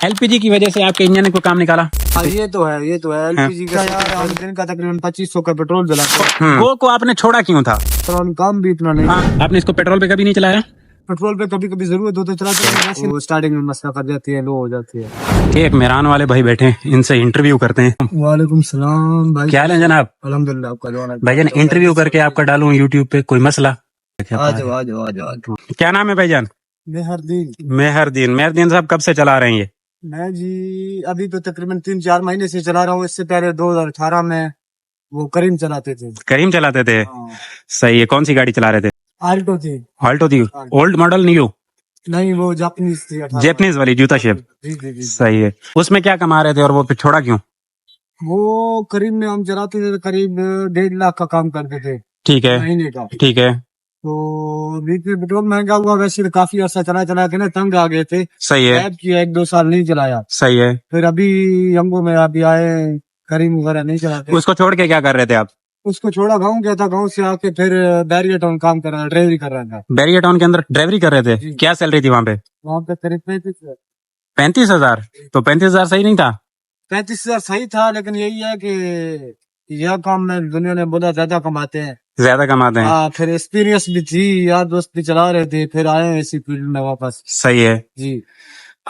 LPG की वजह से आपके इंजन ने कोई काम निकाला? हाँ, ये तो है एलपीजी का यार, हम दिन का तकरीबन 2500 का पेट्रोल जलाते हैं। गो को आपने छोड़ा क्यों था? पेट्रोल काम भी इतना नहीं। हाँ, आपने इसको पेट्रोल पे कभी नहीं चलाया? पेट्रोल पे कभी कभी जरूरत हो तो चलाते हैं, वो स्टार्टिंग में मसला कर जाती है, लो हो जाती है। एक मेहरान वाले भाई बैठे हैं, इनसे इंटरव्यू करते हैं। वालेकुम सलाम भाई। क्या हाल है जनाब? अल्हम्दुलिल्लाह, आपका दुआ है भाईजान इंटरव्यू करके आपका डालूं यूट्यूब पे, कोई मसला? आ जाओ आ जाओ आ जाओ। क्या नाम है भाईजान? मेहरदीन। मेहरदीन साहब कब से चला रहे हैं ये? मैं जी अभी तो तकरीबन 3-4 महीने से चला रहा हूँ। इससे पहले 2018 में वो करीम चलाते थे। करीम चलाते थे? हाँ। सही है। कौन सी गाड़ी चला रहे थे? आल्टो थी। ऑल्टो थी? Old model new? नहीं, वो जापानीज थी। 18 जैपनीज वाली जूता शेप? जी जी जी। सही है। उसमें क्या कमा रहे थे और वो फिर छोड़ा क्यों? वो करीब में हम चलाते थे तो करीब 1.5 लाख का काम करते थे ठीक है, महीने का। ठीक है। तो बीच में पेट्रोल महंगा हुआ, वैसे तो काफी अर्सा चला चला के ना तंग आ गए थे। सही है, ऐप किया, 1-2 साल नहीं चलाया। सही है। फिर अभी यंगो में अभी आए, करीम वगैरह नहीं चलाते। उसको छोड़ के क्या कर रहे थे आप? उसको छोड़ा, गाँव गया था, गाँव से आके फिर बैरियर टाउन काम कर रहा था, ड्राइवरी कर रहा था। बैरिया टाउन के अंदर ड्राइवरी कर रहे थे? जी। क्या सैलरी थी वहाँ पे? वहाँ पे करीब 35,000। 35,000? तो 35,000 सही नहीं था? 35,000 सही था, लेकिन यही है कि यह काम में दुनिया ने बोला ज्यादा कमाते हैं। ज्यादा कमाते हैं? हाँ, फिर एक्सपीरियंस भी थी, यार दोस्त भी चला रहे थे, फिर आए इसी फील्ड में वापस। सही है। जी।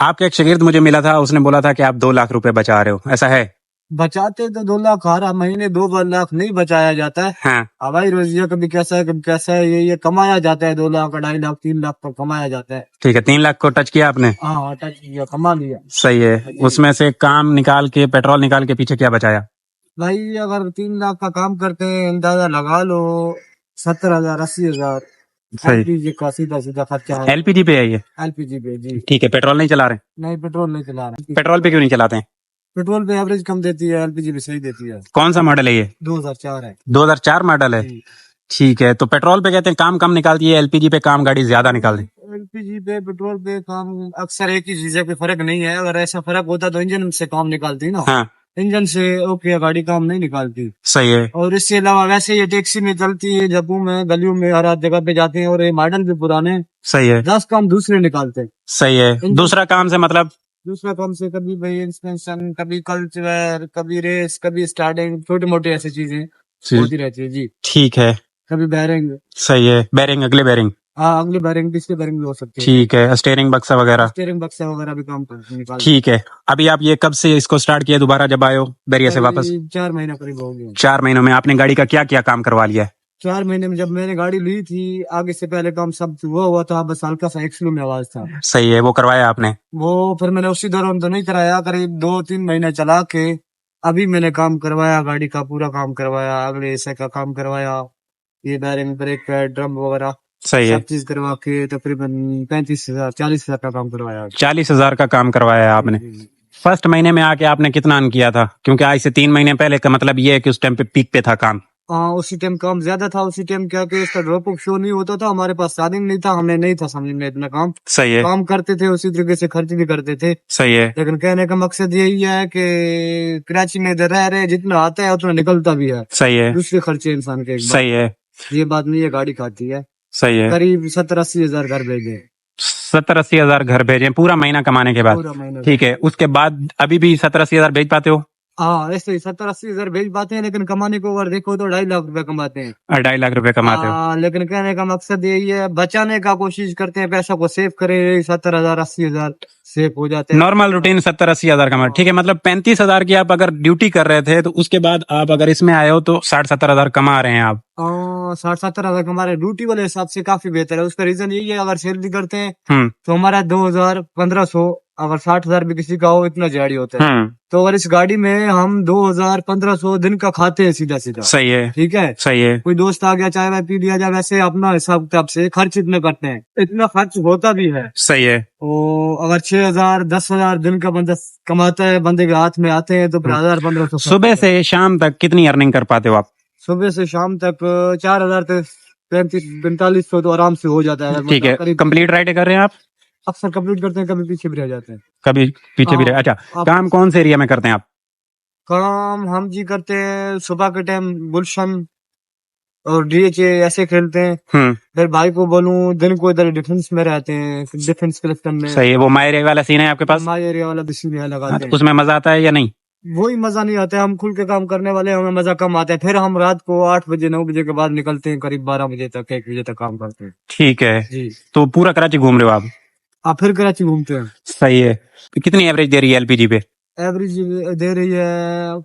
आपका एक शागिर्द मुझे मिला था, उसने बोला था कि आप 2 लाख रुपए बचा रहे हो, ऐसा है? बचाते तो 2 लाख, हर महीने 2 लाख नहीं बचाया जाता है। हाँ, हवाई रोजिया कभी कैसा है कभी कैसा है, ये कमाया जाता है। 2 लाख, 2.5 लाख, 3 लाख पर कमाया जाता है। ठीक है। 3 लाख को टच किया आपने? हाँ, टच किया, कमा लिया। सही है। उसमें से काम निकाल के, पेट्रोल निकाल के पीछे क्या बचाया? भाई अगर 3 लाख का काम करते हैं, अंदाजा लगा लो 70,000, 80,000 सही। एलपीजी का सीधा सीधा खर्चा है। एलपीजी पे है ये? एलपीजी पे जी। ठीक है। पेट्रोल नहीं चला रहे? नहीं, पेट्रोल नहीं चला रहे। पेट्रोल पे क्यों नहीं चलाते हैं? पेट्रोल पे एवरेज कम देती है, एलपीजी पे सही देती है। कौन सा मॉडल है ये? 2004 है। 2004 मॉडल है? जी। ठीक है। तो पेट्रोल पे कहते हैं काम कम निकालती है, एलपीजी पे काम गाड़ी ज्यादा निकालती है। एलपीजी पे पेट्रोल पे काम अक्सर एक ही चीज है, कोई फर्क नहीं है। अगर ऐसा फर्क होता तो इंजन से काम निकालती ना। हाँ, इंजन से ओके, गाड़ी काम नहीं निकालती। सही है। और इसके अलावा वैसे ये टैक्सी में चलती है, जबों में, गलियों में, हर जगह पे जाते हैं, और ये मॉडल भी पुराने। सही है। 10 काम दूसरे निकालते हैं। सही है। दूसरा काम से मतलब? दूसरा काम से कभी भाई इंस्पेक्शन, कभी कल्चर, कभी रेस, कभी स्टार्टिंग, छोटी मोटी ऐसी चीजें होती रहती है जी। ठीक है। कभी बैरिंग। सही है। बैरिंग, अगले बैरिंग? हाँ, अगली बैरिंग, पिछली बैरिंग भी हो सकती है। ठीक है। स्टेयरिंग बक्सा वगैरह? स्टीयरिंग बक्सा वगैरह भी काम कर निकाल। ठीक है। अभी आप ये कब से इसको स्टार्ट किया दोबारा, जब आए हो बैरिया से वापस? 4 महीने करीब हो गए। 4 महीनों में आपने गाड़ी का क्या क्या काम करवा लिया है? 4 महीने में जब मैंने गाड़ी ली थी, आगे से पहले काम सब हुआ था, बस हल्का सा एक्सलू में आवाज था। सही है। वो करवाया आपने? वो फिर मैंने उसी दौरान तो नहीं कराया, करीब 2-3 महीने चला के अभी मैंने काम करवाया, गाड़ी का पूरा काम करवाया, अगले हिस्से का काम करवाया, ये बैरिंग, ब्रेक पैड, ड्रम वगैरह सही है। सब चीज करवा के तकरीबन 35,000, 40,000 का काम करवाया। 40,000 का काम करवाया है आपने? फर्स्ट महीने में आके आपने कितना अर्न किया था? क्योंकि आज से 3 महीने पहले का मतलब ये है कि उस टाइम पे पीक पे था काम। हाँ, उसी टाइम काम ज्यादा था। उसी टाइम क्या कि इसका ड्रॉप अप शो नहीं होता था, हमारे पास साधन नहीं था, हमें नहीं था समझ में इतना काम। सही है। काम करते थे उसी तरीके से, खर्च भी करते थे। सही है। लेकिन कहने का मकसद यही है कि कराची में इधर रह रहे, जितना आता है उतना निकलता भी है। सही है। दूसरे खर्चे इंसान के एक बार। सही है। ये बात नहीं है, गाड़ी खाती है। सही है। करीब 70-80 हजार घर भेजे 70-80 हजार घर भेजे पूरा महीना कमाने के बाद? पूरा महीना। ठीक है। उसके बाद अभी भी 70-80 हजार भेज पाते हो? हाँ, ऐसे ही 70-80 हजार भेज पाते हैं, लेकिन कमाने को अगर देखो तो 2.5 लाख रुपए कमाते हैं। 2.5 लाख रुपए कमाते हो? हाँ, लेकिन कहने का मकसद यही है, बचाने का कोशिश करते हैं, पैसा को सेव करे, 70,000, 80,000 सेव हो जाते हैं। नॉर्मल रूटीन 70-80 हजार कमा। ठीक है। मतलब 35,000 की आप अगर ड्यूटी कर रहे थे, तो उसके बाद आप अगर इसमें आए हो तो 60-70 हजार कमा रहे हैं आप? 60-70 हजार हमारे ड्यूटी वाले हिसाब से काफी बेहतर है। उसका रीजन यही है, अगर सैलरी करते हैं हम्म, तो हमारा 2,000, 1,500, अगर 60,000 भी किसी का हो, इतना दिहाड़ी होता है। तो अगर इस गाड़ी में हम 2,000, 1,500 दिन का खाते हैं सीधा सीधा। सही है। ठीक है। सही है। कोई दोस्त आ गया, चाय वाय पी लिया जाए, वैसे अपना हिसाब किताब से खर्च इतने करते हैं, इतना खर्च होता भी है। सही है। तो अगर 6,000, 10,000 दिन का बंदा कमाता है, बंदे के हाथ में आते हैं, तो फिर 1,000, 1,500 सुबह से शाम तक कितनी अर्निंग कर पाते हो आप? सुबह से शाम तक 4,000 तक 35-45 तो आराम से हो जाता है। ठीक है। कंप्लीट राइड कर रहे हैं आप? अक्सर कंप्लीट करते हैं, कभी पीछे भी रह जाते हैं। कभी पीछे भी रहे? अच्छा। काम कौन से एरिया में करते हैं आप? काम हम जी करते हैं सुबह के टाइम गुलशन, और डीएचए ऐसे खेलते हैं। फिर भाई को बोलूं, दिन को इधर डिफेंस में रहते हैं, डिफेंस क्लस्टर में। सही है। वो माय एरिया वाला सीन है आपके पास? हमारे एरिया वाला बिस्सी हाँ, लगाते तो हैं। उसमें मजा आता है या नहीं? वही मजा नहीं आता है, हम खुल के काम करने वाले हैं, हमें मजा कम आता है। फिर हम रात को 8 बजे 9 बजे के बाद निकलते हैं, करीब 12 बजे तक 1 बजे तक काम करते हैं। ठीक है। जी। तो पूरा कराची घूम रहे हो आप? आप फिर कराची घूमते हैं। सही है। तो कितनी एवरेज दे रही है एलपीजी पे? एवरेज दे रही है,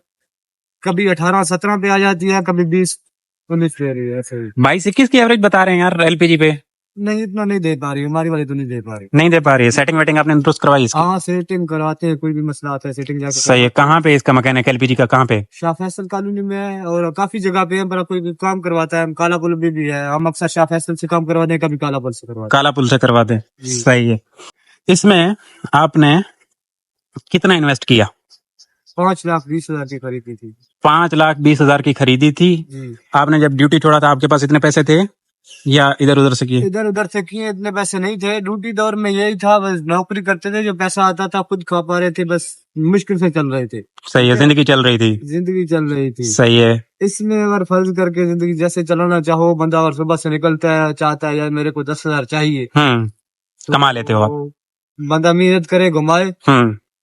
कभी 18-17 पे आ जाती है, कभी 20-19 दे रही है, ऐसे ही। 22-21 की एवरेज बता रहे हैं यार एलपीजी पे। नहीं, इतना नहीं दे पा रही, हमारी वाली तो नहीं दे पा रही। नहीं दे पा रही है। सेटिंग वेटिंग आपने दुरुस्त करवाई इसकी? हाँ, सेटिंग करवाते हैं, कोई भी मसला आता है सेटिंग जाके सही है। कहाँ पे इसका मैकेनिक एलपीजी का, कहाँ पे? शाह फैसल कॉलोनी में है, और काफी जगह पे है, पर कोई भी काम करवाता है। हम काला पुल भी है, हम अक्सर शाह फैसल से काम करवाते हैं, कभी काला पुल से करवाते काला पुल से करवा दे। जी। सही है। इसमें आपने कितना इन्वेस्ट किया? हैं। 5,20,000 की खरीदी थी। 5,20,000 की खरीदी थी। जी। आपने जब ड्यूटी छोड़ा था आपके पास इतने पैसे थे या इधर उधर से किए? इधर उधर से किए, इतने पैसे नहीं थे। ड्यूटी दौर में यही था, बस नौकरी करते थे, जो पैसा आता था खुद खा पा रहे थे, बस मुश्किल से चल रहे थे। सही है। जिंदगी चल रही थी। जिंदगी चल रही थी। सही है। इसमें अगर फर्ज करके जिंदगी जैसे चलाना चाहो, बंदा अगर सुबह से निकलता है, चाहता है यार मेरे को 10,000 चाहिए, तो कमा लेते हो आप? बंदा मेहनत करे, घुमाए,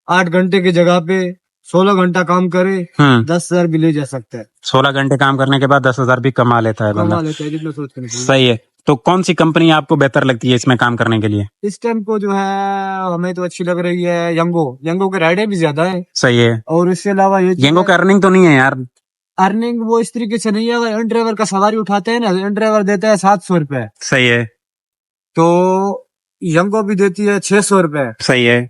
8 घंटे की जगह पे 16 घंटा काम करे, 10,000 भी ले जा सकता है। 16 घंटे काम करने के बाद 10,000 भी कमा लेता है कमा बंदा। लेता है, जितना सोच कर नहीं। सही है। तो कौन सी कंपनी आपको बेहतर लगती है इसमें काम करने के लिए? इस टाइम को जो है हमें तो अच्छी लग रही है यंगो। यंगो के राइडर भी ज्यादा है, सही है। और इसके अलावा ये येंगो का अर्निंग तो नहीं है यार? अर्निंग वो इस तरीके से नहीं है। अगर इन ड्राइवर का सवारी उठाते हैं ना, इन ड्राइवर देता है 700 रुपए, सही है। तो यंगो भी देती है 600 रुपए। सही है।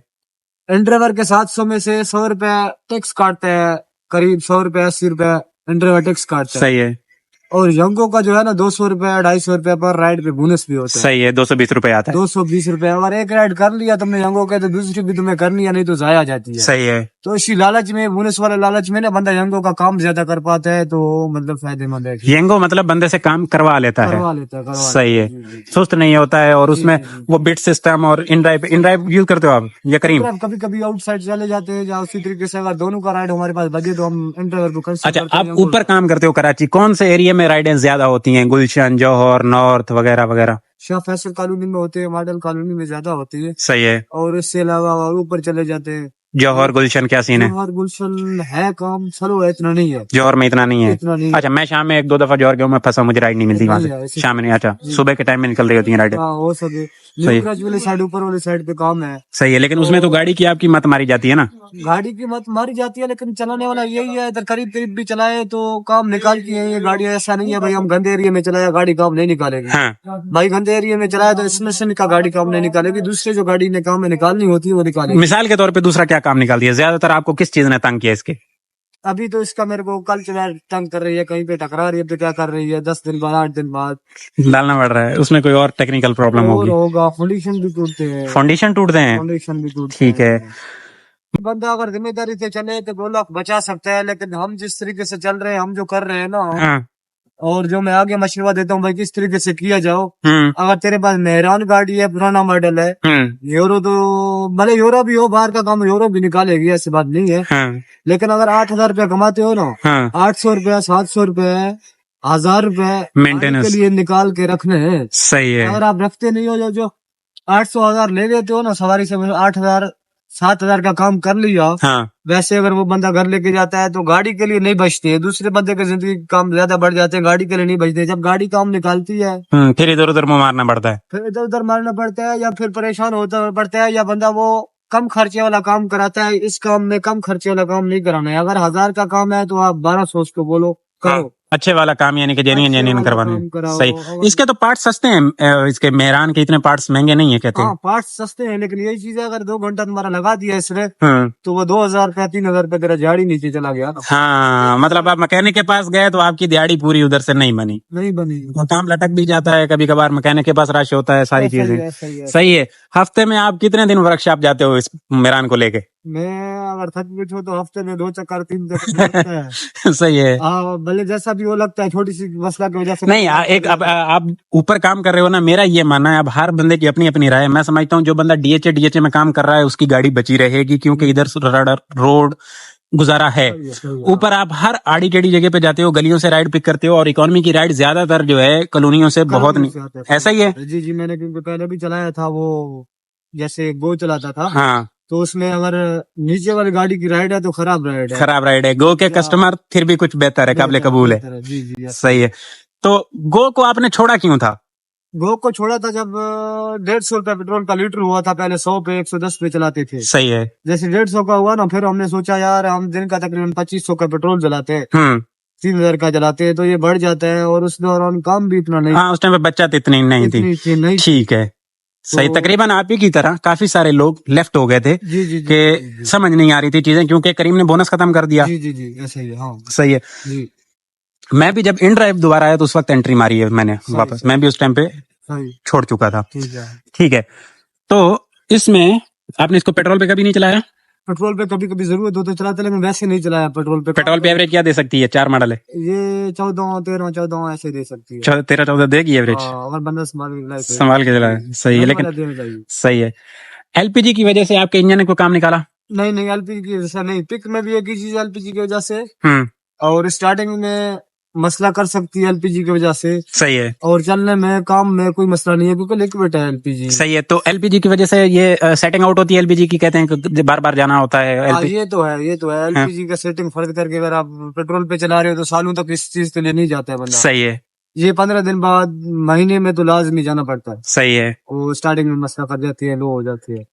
इन ड्राइवर के 700 में से 100 रुपए टैक्स काटते हैं, करीब 100 रुपए 80 रुपए इन ड्राइवर टैक्स काटता है। सही है। और यंगो का जो है ना 200 रुपए 250 रुपए पर राइड पे बोनस भी होता है। सही है। 220 रुपए आता है। 220 रुपए। अगर एक राइड कर लिया तुमने यंगो के, तो दूसरी भी तुम्हें करनी है, नहीं तो जाया जाती है। सही है। तो इसी लालच में, बोनस वाले लालच में ना, बंदा यंगो का काम ज्यादा कर पाता है, तो मतलब फायदेमंद है। येंगो मतलब बंदे से काम करवा लेता है। करवा लेता है। सही है। सुस्त नहीं होता है। और उसमें वो बिट सिस्टम और इन ड्राइव यूज करते हो आप या करीम? कभी कभी आउटसाइड चले जाते हैं, या उसी तरीके से अगर दोनों का राइड हमारे पास लगे तो हम इन ड्राइवर को कंसिडर अच्छा, करते आप हैं। ऊपर काम करते हो कराची, कौन से एरिया में राइडें ज्यादा होती हैं? गुलशन, जौहर, नॉर्थ वगैरह वगैरह? शाह फैसल कॉलोनी में होते हैं, मॉडल कॉलोनी में ज्यादा होती है। सही है। और इसके अलावा और ऊपर चले जाते हैं। जौहर गुलशन क्या सीन है? जौहर गुलशन है काम, चलो इतना नहीं है। जौहर में इतना नहीं है? इतना नहीं। अच्छा, मैं शाम में 1-2 दफा जौहर गया हूं, मैं फंसा, मुझे राइड नहीं मिलती वहां नहीं है, से शाम में। अच्छा, सुबह के टाइम में निकल रही होती है राइडें? हाँ, हो सके। न्यू क्रच वाली साइड, ऊपर वाली साइड पे काम है। सही है। लेकिन उसमें तो गाड़ी की आपकी मत मारी जाती है ना? गाड़ी की मत मारी जाती है, लेकिन चलाने वाला यही है, इधर करीब करीब भी चलाए तो काम निकाल के है ये गाड़ी। ऐसा नहीं है भाई हम गंदे एरिया में चलाया गाड़ी काम नहीं निकालेगी। हाँ। भाई गंदे एरिया में चलाया तो इसमें से गाड़ी काम नहीं निकालेगी, दूसरे जो गाड़ी ने काम में निकालनी होती है वो निकालेगी। मिसाल के तौर पे दूसरा क्या काम निकाल दिया? ज्यादातर आपको किस चीज ने तंग किया इसके? अभी तो इसका मेरे को कल चला तंग कर रही है, कहीं पे टकरा रही है, तो क्या कर रही है 10 दिन बाद 8 दिन बाद डालना पड़ रहा है उसमें। कोई और टेक्निकल प्रॉब्लम और होगी? होगा, फाउंडेशन भी टूटते हैं। फाउंडेशन टूटते हैं? फाउंडेशन भी टूटते ठीक है। हैं। बंदा अगर जिम्मेदारी से चले तो 2 लाख बचा सकता है, लेकिन हम जिस तरीके से चल रहे हैं, हम जो कर रहे हैं ना, हाँ। और जो मैं आगे मशवरा देता हूँ भाई किस तरीके से किया जाओ। हम्म। अगर तेरे पास मेहरान गाड़ी है, पुराना मॉडल है, यूरो तो भले यूरो भी हो, बाहर का काम यूरो भी निकालेगी, ऐसी बात नहीं है। हाँ। लेकिन अगर 8,000 रुपया कमाते हो ना, हाँ। 800 रुपया 700 रुपया 1,000 रुपए मेंटेनेंस के लिए निकाल के रखने हैं। सही है। अगर आप रखते नहीं हो, जो 800-1,000 ले लेते हो ना सवारी से, 8,000 7,000 का काम कर लिया, हाँ। वैसे अगर वो बंदा घर लेके जाता है तो गाड़ी के लिए नहीं बचती है, दूसरे बंदे के जिंदगी के काम ज्यादा बढ़ जाते हैं, गाड़ी के लिए नहीं बचते। जब गाड़ी काम निकालती है फिर इधर उधर मुंह मारना पड़ता है। फिर इधर उधर मारना पड़ता है, या फिर परेशान होता पड़ता है, या बंदा वो कम खर्चे वाला काम कराता है। इस काम में कम खर्चे वाला काम नहीं कराना है। अगर 1,000 का काम है तो आप 1200 उसको बोलो करो। अच्छे वाला काम, यानी कि जेन्युइन करवाने। सही। इसके तो पार्ट्स सस्ते हैं, इसके मेहरान के इतने पार्ट्स महंगे नहीं है कहते हैं। हाँ, पार्ट्स सस्ते हैं, लेकिन यही चीज है, अगर 2 घंटा तुम्हारा लगा दिया इसने, हाँ। तो वो 2,000 रुपया 3,000 रुपया तेरा झाड़ी नीचे चला गया ना। हाँ, मतलब आप मैकेनिक के पास गए तो आपकी दिहाड़ी पूरी उधर से नहीं बनी, नहीं बनी। वो काम लटक भी जाता है कभी कभार, मैकेनिक के पास रश होता है, सारी चीजें। सही है। हफ्ते में आप कितने दिन वर्कशॉप जाते हो इस मेहरान को लेके? मैं अगर थक पीट हो तो हफ्ते में 2 चक्कर 3 चक्कर लगता है। सही है। भले जैसा भी वो लगता है, छोटी सी मसला की वजह से नहीं, एक अब आप ऊपर काम कर रहे हो ना, मेरा ये मानना है, अब हर बंदे की अपनी अपनी राय है। मैं समझता हूँ जो बंदा डीएचए में काम कर रहा है उसकी गाड़ी बची रहेगी, क्योंकि इधर रोड गुजारा है। ऊपर आप हर आड़ी टेढ़ी जगह पे जाते हो, गलियों से राइड पिक करते हो, और इकोनॉमी की राइड ज्यादातर जो है कॉलोनियों से बहुत नहीं, ऐसा ही है। जी जी, मैंने क्योंकि पहले भी चलाया था वो, जैसे गो चलाता था, हाँ, तो उसमें अगर नीचे वाली गाड़ी की राइड है तो खराब राइड है। खराब राइड है। गो के कस्टमर फिर भी कुछ बेहतर है, काबिल कबूल है। जी जी, सही है। तो गो को आपने छोड़ा क्यों था? गो को छोड़ा था जब 150 रुपया पेट्रोल का लीटर हुआ था। पहले 100 पे 110 पे चलाते थे। सही है। जैसे 150 का हुआ ना, फिर हमने सोचा यार हम दिन का तकरीबन 2500 का पेट्रोल जलाते हैं, 3000 का जलाते हैं, तो ये बढ़ जाता है, और उस दौरान काम भी इतना नहीं, हाँ, उस टाइम पे बच्चा तो इतनी नहीं थी। नहीं। ठीक है, सही। तकरीबन आप ही की तरह काफी सारे लोग लेफ्ट हो गए थे जी जी जी, कि समझ नहीं आ रही थी चीजें, क्योंकि करीम ने बोनस खत्म कर दिया। जी जी जी, ऐसा ही है। हाँ सही है। जी, मैं भी जब इन ड्राइव दोबारा आया तो उस वक्त एंट्री मारी है मैंने वापस। मैं भी उस टाइम पे सही, छोड़ चुका था। ठीक है। ठीक है। तो इसमें आपने इसको पेट्रोल पे कभी नहीं चलाया? पेट्रोल पे कभी कभी जरूरत हो तो चलाते, लेकिन वैसे नहीं चलाया पेट्रोल पे। पेट्रोल पे एवरेज क्या दे सकती है? 4 मॉडल है, ये 14, 13, 14 ऐसे दे सकती है। 13-14 देगी एवरेज। हाँ, अगर बंदा संभाल के चलाए, सही है। लेकिन देना चाहिए। सही है। एलपीजी की वजह से आपके इंजन ने कोई काम निकाला? नहीं नहीं, एलपीजी की वजह से नहीं। पिक में भी एक ही चीज एलपीजी की वजह से, हम्म, और स्टार्टिंग में मसला कर सकती है एलपीजी की वजह से, सही है। और चलने में काम में कोई मसला नहीं है क्योंकि लिक्विड है एलपीजी। सही है। तो एलपीजी की वजह से ये सेटिंग आउट होती है एलपीजी की, कहते हैं कि बार बार जाना होता है हाँ, एलपीजी। ये तो है, ये तो है। एलपीजी का सेटिंग फर्क करके अगर आप पेट्रोल पे चला रहे हो तो सालों तक इस चीज के लिए नहीं जाता है बंदा। सही है। ये 15 दिन बाद, महीने में तो लाजमी जाना पड़ता है। सही है। वो स्टार्टिंग में मसला कर जाती है, लो हो जाती है।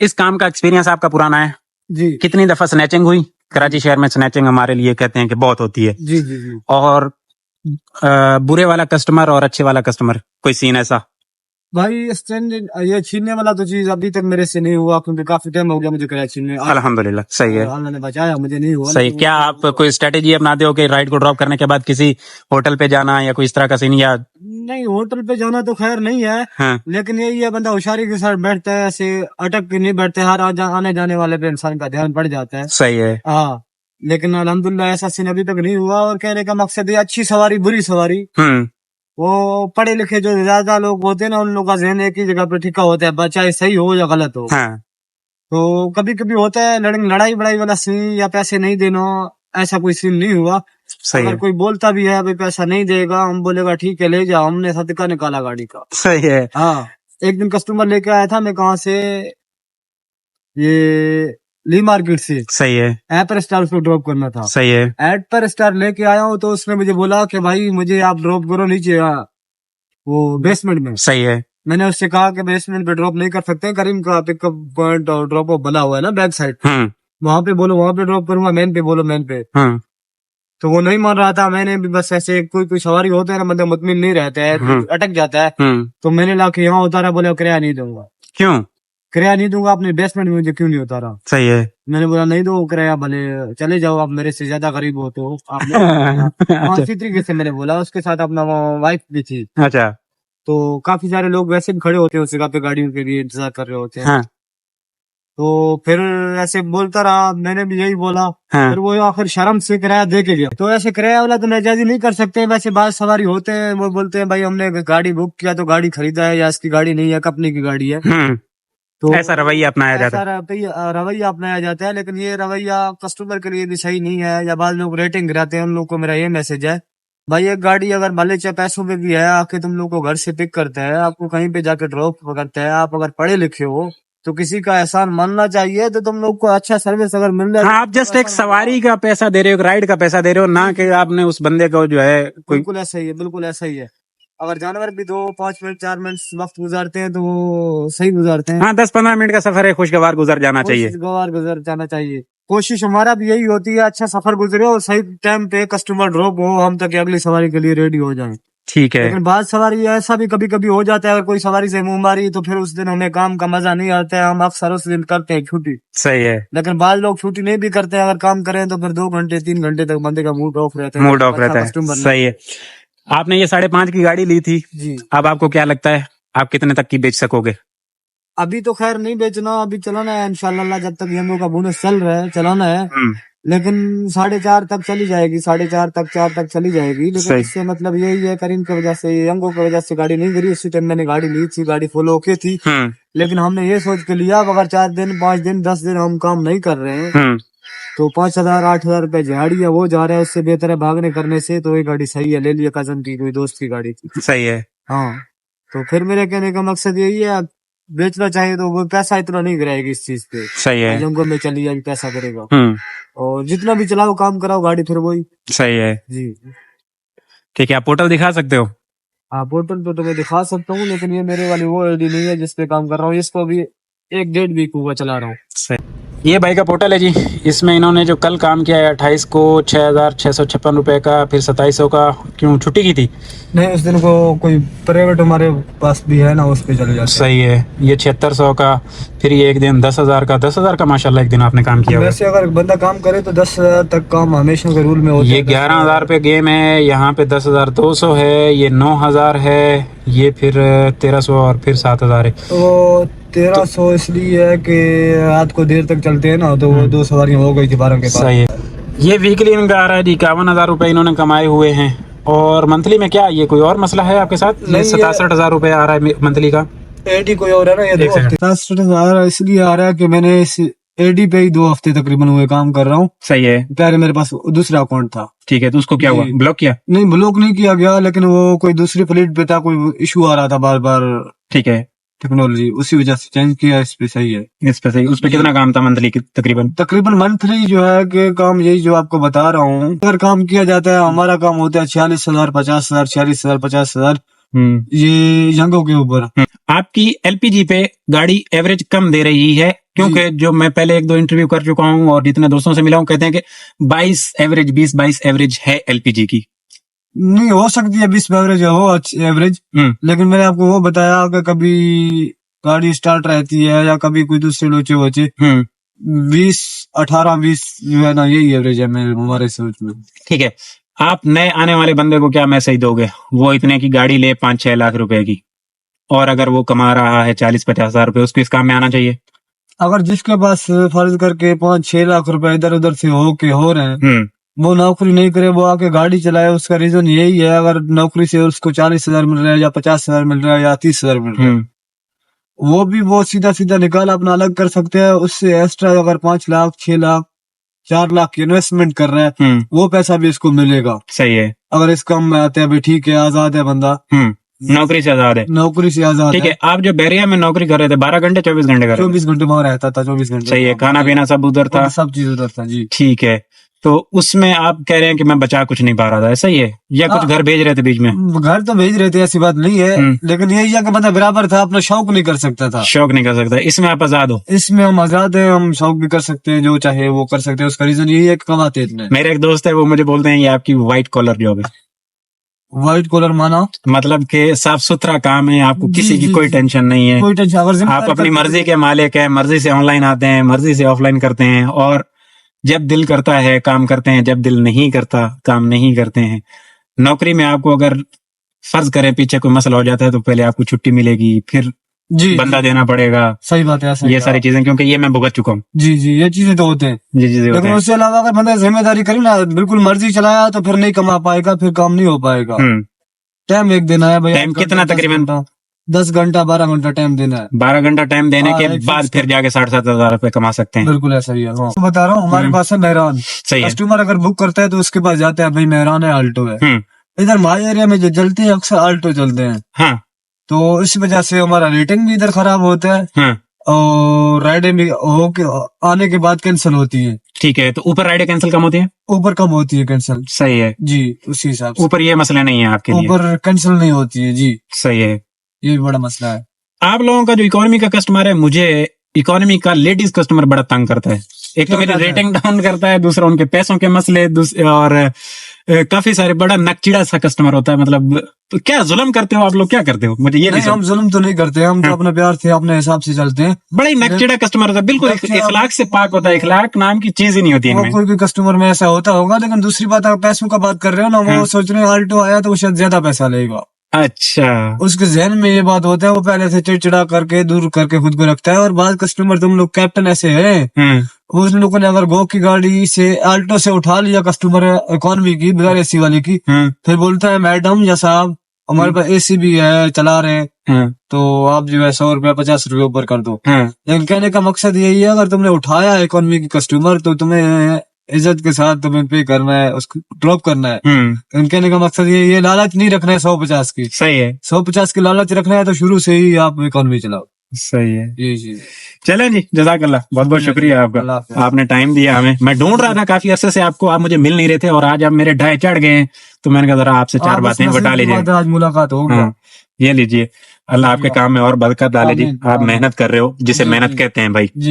इस काम का एक्सपीरियंस आपका पुराना है? जी कितनी दफा स्नैचिंग हुई? कराची शहर में स्नैचिंग हमारे लिए कहते हैं कि बहुत होती है। जी जी जी। और बुरे वाला कस्टमर और अच्छे वाला कस्टमर, कोई सीन ऐसा? भाई ये छीनने वाला तो चीज अभी तक मेरे से नहीं हुआ, क्योंकि काफी टाइम हो गया मुझे किराया छीनने। अल्हम्दुलिल्लाह, सही है। अल्लाह ने बचाया, मुझे नहीं हुआ। सही। क्या आप कोई स्ट्रेटेजी अपनाते हो कि राइड को ड्रॉप करने के बाद किसी होटल पे जाना या कोई इस तरह का सीन? या नहीं, होटल पे जाना तो खैर नहीं है। हाँ, लेकिन यही है, बंदा होशियारी के साथ बैठता है, ऐसे अटक के नहीं बैठते। हर आने जाने वाले पे इंसान का ध्यान पड़ जाता है। सही है। हाँ, लेकिन अल्हम्दुलिल्लाह ऐसा सीन अभी तक नहीं हुआ। और कहने का मकसद है, अच्छी सवारी बुरी सवारी, वो पढ़े लिखे जो ज्यादा लोग होते हैं ना, उन लोगों का ज़हन एक ही जगह पे टिका होता है, चाहे सही हो या गलत हो। हाँ, तो कभी कभी होता है लड़ाई बड़ाई वाला सीन, या पैसे नहीं देना, ऐसा कोई सीन नहीं हुआ। सही अगर है। कोई बोलता भी है भाई पैसा नहीं देगा, हम बोलेगा ठीक है ले जाओ, हमने सदका निकाला गाड़ी का। सही है। हाँ, एक दिन कस्टमर लेके आया था, मैं कहाँ से, ये ली मार्केट से। सही है। एपर स्टार उसको ड्रॉप करना था। सही है। एपर स्टार लेके आया हूँ, तो उसने मुझे बोला कि भाई मुझे आप ड्रॉप करो नीचे, वो बेसमेंट में। सही है। मैंने उससे कहा कि बेसमेंट पे ड्रॉप नहीं कर सकते, करीम का पिकअप पॉइंट और ड्रॉप ऑफ बना हुआ है ना बैक साइड, वहां पे बोलो वहां पे ड्रॉप करूंगा, मेन पे बोलो मेन पे। तो वो नहीं मान रहा था। मैंने भी बस ऐसे, कोई सवारी होता है ना, मतलब मुतमिन नहीं रहता है, अटक जाता है, तो मैंने ला के यहाँ उतारा। बोले किराया नहीं दूंगा। क्यों? किराया नहीं दूंगा, अपने बेसमेंट में मुझे क्यों नहीं उतारा? सही है। मैंने बोला नहीं दो किराया, भले चले जाओ, आप मेरे से ज्यादा गरीब हो तो आप अच्छा। इसी तरीके से मैंने बोला। उसके साथ अपना वाइफ भी थी, अच्छा। तो काफी सारे लोग वैसे भी खड़े होते हैं उस जगह पे, गाड़ियों के लिए इंतजार कर रहे होते हैं। हाँ, तो फिर ऐसे बोलता रहा, मैंने भी यही बोला। हाँ, फिर वो आखिर शर्म से किराया दे के गया। तो ऐसे किराया वाला तो नाजायज नहीं कर सकते। वैसे बात सवारी होते हैं, वो बोलते हैं भाई हमने गाड़ी बुक किया तो गाड़ी खरीदा है, या इसकी गाड़ी नहीं है, कंपनी की गाड़ी है। तो ऐसा रवैया अपनाया जाता है। रवैया अपनाया जाता है, लेकिन ये रवैया कस्टमर के लिए भी सही नहीं है। या बाद लोग रेटिंग गिराते हैं, उन लोग को मेरा ये मैसेज है, भाई एक गाड़ी अगर भले चाहे पैसों में भी है, आके तुम लोग को घर से पिक करता है, आपको कहीं पे जाके ड्रॉप करता है, आप अगर पढ़े लिखे हो तो किसी का एहसान मानना चाहिए। तो तुम लोग को अच्छा सर्विस अगर मिल जाए, हाँ, आप जस्ट एक सवारी का पैसा दे रहे हो, एक राइड का पैसा दे रहे हो, ना कि आपने उस बंदे को जो है कोई। बिल्कुल ऐसा ही है, बिल्कुल ऐसा ही है। अगर जानवर भी 2-5 मिनट 4 मिनट वक्त गुजारते हैं तो वो सही गुजारते हैं। हाँ, 10-15 मिनट का सफर है, खुशगवार गुजर जाना चाहिए। खुशगवार गुजर जाना चाहिए। कोशिश हमारा भी यही होती है, अच्छा सफर गुजरे और सही टाइम पे कस्टमर ड्रॉप हो, हम तक अगली सवारी के लिए रेडी हो जाए। ठीक है। लेकिन बाद सवारी ऐसा भी कभी कभी हो जाता है, अगर कोई सवारी से मुंह मारी तो फिर उस दिन हमें काम का मजा नहीं आता है। हम अक्सर उस दिन करते हैं छुट्टी। सही है। लेकिन बाद लोग छुट्टी नहीं भी करते हैं, अगर काम करें तो फिर 2 घंटे 3 घंटे तक बंदे का मूड ऑफ रहता है। मूड ऑफ रहता है। सही है। आपने ये 5.5 की गाड़ी ली थी जी, अब आपको क्या लगता है आप कितने तक की बेच सकोगे? अभी तो खैर नहीं बेचना, अभी चलाना है इंशाल्लाह। जब तक हम लोग का बोनस चल रहा है चलाना है। लेकिन 4.5 तक चली जाएगी, 4.5 तक चली जाएगी। लेकिन इससे मतलब यही है, करीम की वजह से, यंगो की वजह से गाड़ी नहीं गिरी। उसी टाइम मैंने गाड़ी ली थी, गाड़ी फुल ओके थी। लेकिन हमने ये सोच के लिया, अगर 4 दिन 5 दिन 10 दिन हम काम नहीं कर रहे हैं तो 5,000 8,000 रुपए दिहाड़ी है, वो जा रहा है, उससे बेहतर है भागने करने से तो ये गाड़ी सही है, ले लिया कजन की कोई दोस्त की गाड़ी थी। सही है। हाँ, तो फिर मेरे कहने का मकसद यही है, बेचना चाहिए तो वो पैसा इतना नहीं गिराएगी इस चीज पे, सही है। जंगल में चली जाएगी पैसा करेगा, हम्म। और जितना भी चलाओ काम कराओ गाड़ी फिर वही। सही है। जी ठीक है, आप पोर्टल दिखा सकते हो? हाँ, पोर्टल पे तो मैं दिखा सकता हूँ, लेकिन ये मेरे वाली वो एलडी नहीं है जिस पे काम कर रहा हूँ, इसको भी 1 डेढ़ वीक हुआ चला रहा हूँ। सही। ये भाई का पोर्टल है जी, इसमें इन्होंने जो कल काम किया है 28 को 6,656 रुपए का, फिर 2700 का। क्यों छुट्टी की थी? नहीं, उस दिन को कोई प्राइवेट हमारे पास भी है ना, उस पे चले जाते हैं। सही है। ये 7600 का, फिर ये एक दिन 10,000 का। 10,000 का माशाल्लाह एक दिन आपने काम किया हुआ है। वैसे अगर बंदा काम करे तो 10,000 तक काम हमेशा के रूल में होता है। ये 11,000 पे गेम है, यहाँ पे 10,200 है, ये 9,000 है, ये फिर 1,300 और फिर 7,000 है। तो 1,300 इसलिए है कि रात को देर तक चलते हैं ना, तो वो 2 सवारियां हो गई थी 12 के पास। सही है। ये वीकली इनका आ रहा है जी, 51,000 रुपए इन्होंने कमाए हुए हैं। और मंथली में क्या, ये कोई और मसला है आपके साथ? नहीं, 67,000 रुपए आ रहा है मंथली का। एडी कोई और है ना, ये 2 हफ्ते 67,000 इसलिए आ रहा है कि मैंने इस एडी पे ही 2 हफ्ते तकरीबन हुए काम कर रहा हूँ। सही है। पहले मेरे पास दूसरा अकाउंट था। ठीक है, तो उसको क्या हुआ, जी। ब्लॉक किया? नहीं, ब्लॉक नहीं किया गया, लेकिन वो कोई दूसरी फ्लीट पे था, कोई इशू आ रहा था बार बार, ठीक है। टेक्नोलॉजी, उसी वजह से चेंज किया। इस पे सही है। इस पे सही। उस पे कितना काम था मंथली तकरीबन? तकरीबन मंथली जो है कि काम यही जो आपको बता रहा हूँ, अगर काम किया जाता है, हमारा काम होता है 46,000 50,000 46,000 50,000, ये जंगों के ऊपर। आपकी एलपीजी पे गाड़ी एवरेज कम दे रही है, क्योंकि जो मैं पहले 1-2 इंटरव्यू कर चुका हूँ और जितने दोस्तों से मिला हूँ, कहते हैं कि 20-22 एवरेज है एलपीजी की। नहीं, हो सकती है 20 एवरेज हो, अच्छी एवरेज, लेकिन मैंने आपको वो बताया कि कभी गाड़ी स्टार्ट रहती है या कभी कोई दूसरे लोचे वोचे, 18-20 जो है ना, यही एवरेज है मेरे हमारे सोच में। ठीक है, आप नए आने वाले बंदे को क्या मैसेज दोगे? वो इतने की गाड़ी ले 5-6 लाख रुपए की, और अगर वो कमा रहा है 40-50 हजार रुपए, उसको इस काम में आना चाहिए। अगर जिसके पास फर्ज करके 5-6 लाख रुपए इधर उधर से हो रहे हैं, वो नौकरी नहीं करे, वो आके गाड़ी चलाए, उसका रीजन यही है, अगर नौकरी से उसको 40,000 मिल रहा है या 50,000 मिल रहा है या 30,000 मिल रहा है, वो भी वो सीधा सीधा निकाल अपना अलग कर सकते हैं। उससे एक्स्ट्रा अगर 5 लाख 6 लाख 4 लाख की इन्वेस्टमेंट कर रहे हैं, वो पैसा भी इसको मिलेगा। सही है। अगर इस काम में आते हैं, भाई ठीक है, आजाद है बंदा, नौकरी से आजाद है। नौकरी से आजाद ठीक है। आप जो बैरिया में नौकरी कर रहे थे 12 घंटे 24 घंटे कर रहे थे? 24 घंटे वहां रहता था, 24 घंटे। सही है। खाना पीना सब उधर था? सब चीज उधर था जी। ठीक है, तो उसमें आप कह रहे हैं कि मैं बचा कुछ नहीं पा रहा था, सही है? या कुछ घर भेज रहे थे बीच में? घर तो भेज रहे थे, ऐसी बात नहीं है, लेकिन यही है कि बंदा बराबर था, अपना शौक नहीं कर सकता था। शौक नहीं कर सकता। इसमें आप आजाद हो? इसमें हम आजाद है, हम शौक भी कर सकते हैं, जो चाहे वो कर सकते हैं। उसका रीजन यही है कि कमाते इतने। मेरे एक दोस्त है, वो मुझे बोलते हैं ये आपकी व्हाइट कॉलर जॉब है। व्हाइट कॉलर माना मतलब कि साफ सुथरा काम है, आपको किसी की कोई टेंशन नहीं है, कोई टेंशन। अगर आप अपनी मर्जी के मालिक हैं, मर्जी से ऑनलाइन आते हैं, मर्जी से ऑफलाइन करते हैं, और जब दिल करता है काम करते हैं, जब दिल नहीं करता काम नहीं करते हैं। नौकरी में आपको अगर फर्ज करें पीछे कोई मसला हो जाता है तो पहले आपको छुट्टी मिलेगी, फिर जी बंदा देना पड़ेगा। सही बात है, ये सारी चीजें, क्योंकि ये मैं भुगत चुका हूँ। जी जी, ये चीजें तो होते हैं। जी जी, लेकिन उससे अलावा अगर बंदा जिम्मेदारी करे ना, बिल्कुल मर्जी चलाया, तो फिर नहीं कमा पाएगा, फिर काम नहीं हो पाएगा। टाइम एक देना है भाई। टाइम कितना तकरीबन? 10 घंटा 12 घंटा टाइम देना है। 12 घंटा टाइम देने के बाद फिर जाके 6,500 हजार रुपए कमा सकते हैं। बिल्कुल ऐसा ही है। हाँ। तो बता रहा हूँ, हमारे पास है मेहरान। सही है। कस्टमर अगर बुक करता है तो उसके पास जाता है, भाई मेहरान है, आल्टो है। इधर हमारे एरिया में जो चलते हैं अक्सर आल्टो चलते हैं। हाँ। तो इस वजह से हमारा रेटिंग भी इधर खराब होता है। हाँ। और राइडें भी आने के बाद कैंसिल होती है। ठीक है, तो ऊपर राइडें कैंसिल कम होती है? ऊपर कम होती है कैंसिल। सही है जी, उसी हिसाब से। ऊपर ये मसला नहीं है आपके लिए? ऊपर कैंसिल नहीं होती है जी। सही है। ये भी बड़ा मसला है। आप लोगों का जो इकोनॉमी का कस्टमर है, मुझे इकोनॉमी का लेडीज कस्टमर बड़ा तंग करता है। एक तो मेरी रेटिंग डाउन करता है, दूसरा उनके पैसों के मसले, और काफी सारे बड़ा नकचिड़ा सा कस्टमर होता है। मतलब तो क्या जुल्म करते हो आप लोग, क्या करते हो? मुझे ये नहीं। हम जुल्म तो नहीं करते, हम तो अपने प्यार से अपने हिसाब से चलते हैं। बड़ा ही नकचिड़ा कस्टमर होता है, बिल्कुल इखलाक से पाक होता है। इखलाक नाम की चीज ही नहीं होती है। कोई कस्टमर में ऐसा होता होगा, लेकिन दूसरी बात, अगर पैसों का बात कर रहे हो ना, वो सोच रहे हैं आल्टो आया तो वो शायद ज्यादा पैसा लेगा। अच्छा, उसके जहन में ये बात होता है, वो पहले से चिड़चिड़ा करके दूर करके खुद को रखता है। और बाद कस्टमर, तुम लोग कैप्टन ऐसे हैं, उस लोगों ने अगर गो की गाड़ी से आल्टो से उठा लिया कस्टमर इकोनॉमी की, बगैर एसी वाली की, फिर बोलता है मैडम या साहब हमारे पास एसी भी है, चला रहे हैं, हाँ, तो आप जो है 100 रुपया 50 रुपये ऊपर कर दो। हाँ, लेकिन कहने का मकसद यही है, अगर तुमने उठाया इकोनॉमी की कस्टमर तो तुम्हें इज्जत के साथ तुम्हें पे करना है, उसको ड्रॉप करना है। लेकिन कहने का मकसद यही है, लालच नहीं रखना है 150 की। सही है, 150 की लालच रखना है तो शुरू से ही आप इकोनॉमी चलाओ। सही है। यही चीज। चलें जी, जज़ाकल्लाह, बहुत बहुत शुक्रिया आपका, अल्लाह हाफ़िज़। आपने टाइम दिया हमें। मैं ढूंढ रहा था काफी अरसे से आपको, आप मुझे मिल नहीं रहे थे और आज आप मेरे ढाई चढ़ गए हैं, तो मैंने कहा जरा आपसे चार बस बातें नसीब बता की लीजिए। बात है, आज मुलाकात हो गया। हाँ, ये लीजिए, अल्लाह आपके काम में और बरकत डाले जी। आमीन, आप आमीन। मेहनत कर रहे हो, जिसे जी, मेहनत जी। कहते हैं भाई। जी।